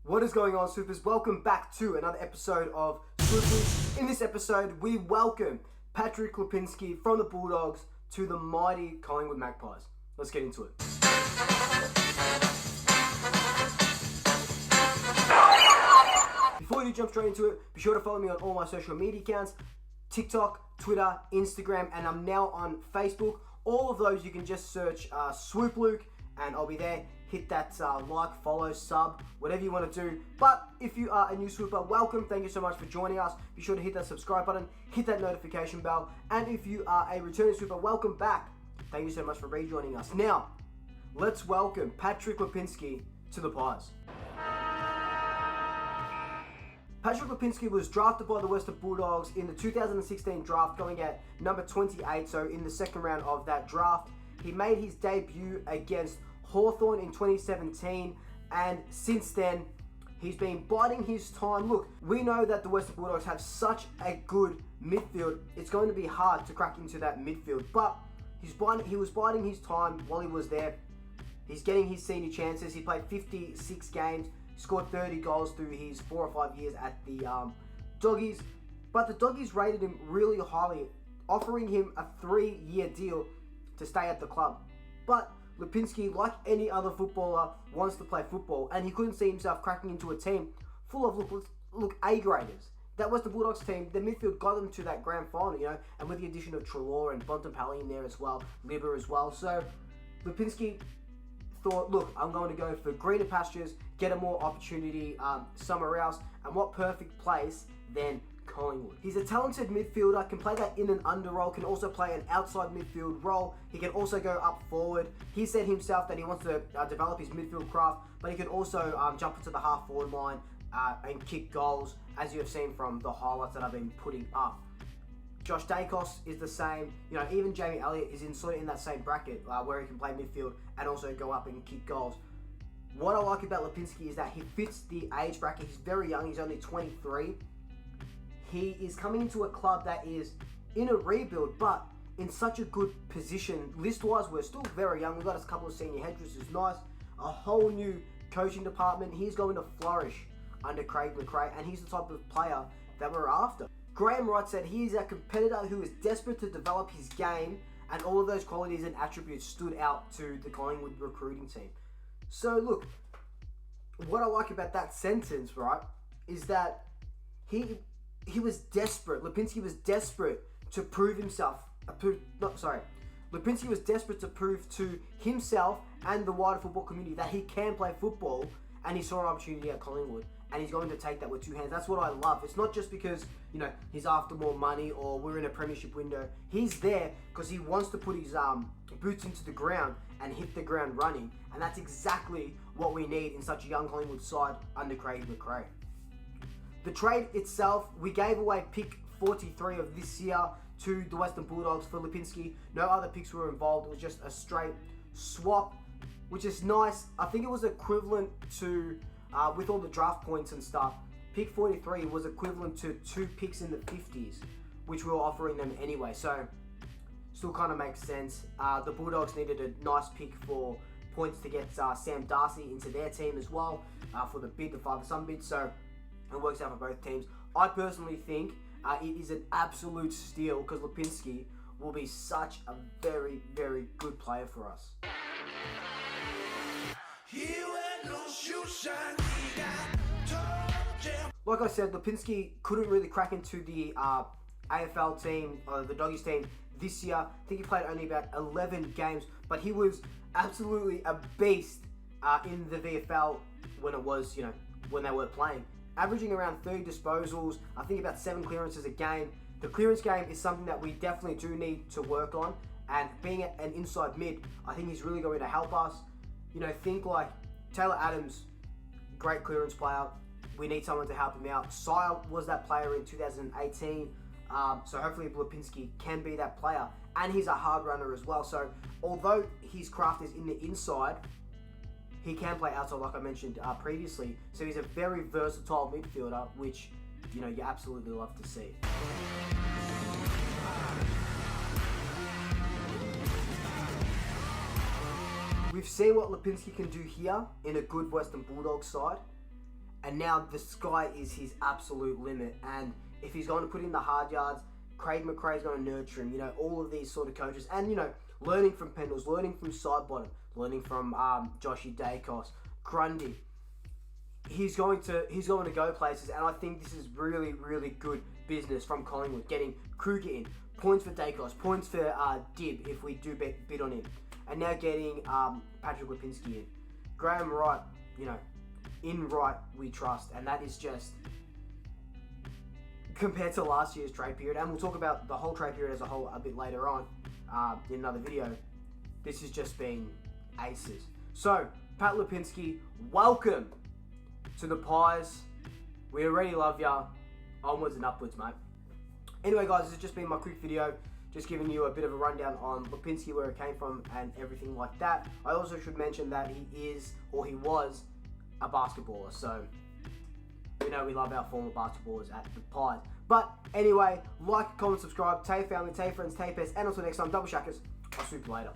What is going on, Swoopers? Welcome back to another episode of Swoopers. In this episode, we welcome Patrick Lipinski from the Bulldogs to the mighty Collingwood Magpies. Let's get into it. Before you jump straight into it, be sure to follow me on all my social media accounts, TikTok, Twitter, Instagram, and I'm now on Facebook. All of those you can just search Swoop Luke, and I'll be there. Hit that like, follow, sub, whatever you want to do. But if you are a new Swooper, welcome. Thank you so much for joining us. Be sure to hit that subscribe button, hit that notification bell. And if you are a returning Swooper, welcome back. Thank you so much for rejoining us. Now, let's welcome Patrick Lipinski to the Pies. Patrick Lipinski was drafted by the Western Bulldogs in the 2016 draft, going at number 28, so in the second round of that draft. He made his debut against Hawthorn in 2017, and since then he's been biding his time. Look, we know that the Western Bulldogs have such a good midfield. It's going to be hard to crack into that midfield, but he was biding his time while he was there. He's getting his senior chances. He played 56 games, scored 30 goals through his 4 or 5 years at the Doggies, but the Doggies rated him really highly, offering him a 3-year deal to stay at the club. But Lipinski, like any other footballer, wants to play football, and he couldn't see himself cracking into a team full of look A-graders. That was the Bulldogs team. The midfield got them to that grand final, and with the addition of Treloar and Bontempelli in there as well, Libba as well. So Lipinski thought, look, I'm going to go for greener pastures, get a more opportunity somewhere else, and what perfect place than Collingwood. He's a talented midfielder, can play that in and under role, can also play an outside midfield role. He can also go up forward. He said himself that he wants to develop his midfield craft, but he can also jump into the half forward line and kick goals, as you have seen from the highlights that I've been putting up. Josh Dacos is the same. Even Jamie Elliott is in that same bracket where he can play midfield and also go up and kick goals. What I like about Lipinski is that he fits the age bracket. He's very young. He's only 23. He is coming into a club that is in a rebuild, but in such a good position. List-wise, we're still very young. We've got a couple of senior heads, which is nice. A whole new coaching department. He's going to flourish under Craig McRae, and he's the type of player that we're after. Graham Wright said he is a competitor who is desperate to develop his game, and all of those qualities and attributes stood out to the Collingwood recruiting team. So look, what I like about that sentence, right, is that he was desperate. Lipinski was desperate to prove himself. Lipinski was desperate to prove to himself and the wider football community that he can play football, and he saw an opportunity at Collingwood, and he's going to take that with two hands. That's what I love. It's not just because he's after more money or we're in a premiership window. He's there because he wants to put his boots into the ground and hit the ground running, and that's exactly what we need in such a young Collingwood side under Craig McRae. The trade itself, we gave away pick 43 of this year to the Western Bulldogs for Lipinski. No other picks were involved. It was just a straight swap, which is nice. I think it was equivalent to, with all the draft points and stuff, pick 43 was equivalent to 2 picks in the 50s, which we were offering them anyway. So, still kind of makes sense. The Bulldogs needed a nice pick for points to get Sam Darcy into their team as well, for the bid, the father-son bid. So, it works out for both teams. I personally think it is an absolute steal because Lipinski will be such a very, very good player for us. Like I said, Lipinski couldn't really crack into the AFL team, the Doggies team this year. I think he played only about 11 games, but he was absolutely a beast in the VFL when it was, when they were playing. Averaging around 30 disposals, I think about 7 clearances a game. The clearance game is something that we definitely do need to work on, and being an inside mid, I think he's really going to help us. Think like Taylor Adams, great clearance player. We need someone to help him out. Sire was that player in 2018, so hopefully Lipinski can be that player, and he's a hard runner as well. So although his craft is in the inside, he can play outside, like I mentioned previously. So he's a very versatile midfielder, which you absolutely love to see. We've seen what Lipinski can do here in a good Western Bulldogs side, And now the sky is his absolute limit. And if he's going to put in the hard yards, Craig McRae's going to nurture him. You know, all of these sort of coaches. And, you know, learning from Pendles, learning from Sidebottom, learning from Joshy Dacos, Grundy. He's going to go places, and I think this is really, really good business from Collingwood. Getting Kruger in, points for Dacos, points for Dib if we do bid on him, and now getting Patrick Lipinski in. Graham Wright, you know, in Wright we trust, and that is just compared to last year's trade period, and we'll talk about the whole trade period as a whole a bit later on in another video. This has just been aces. So, Pat Lipinski, welcome to the Pies. We already love ya. Onwards and upwards, mate. Anyway, guys, this has just been my quick video, just giving you a bit of a rundown on Lipinski, where it came from, and everything like that. I also should mention that he is, or he was, a basketballer. So, you know we love our former basketballers at the Pies. But anyway, like, comment, subscribe. Tay family, Tay friends, Tay pets, and until next time, double shackers. I'll swoop you later.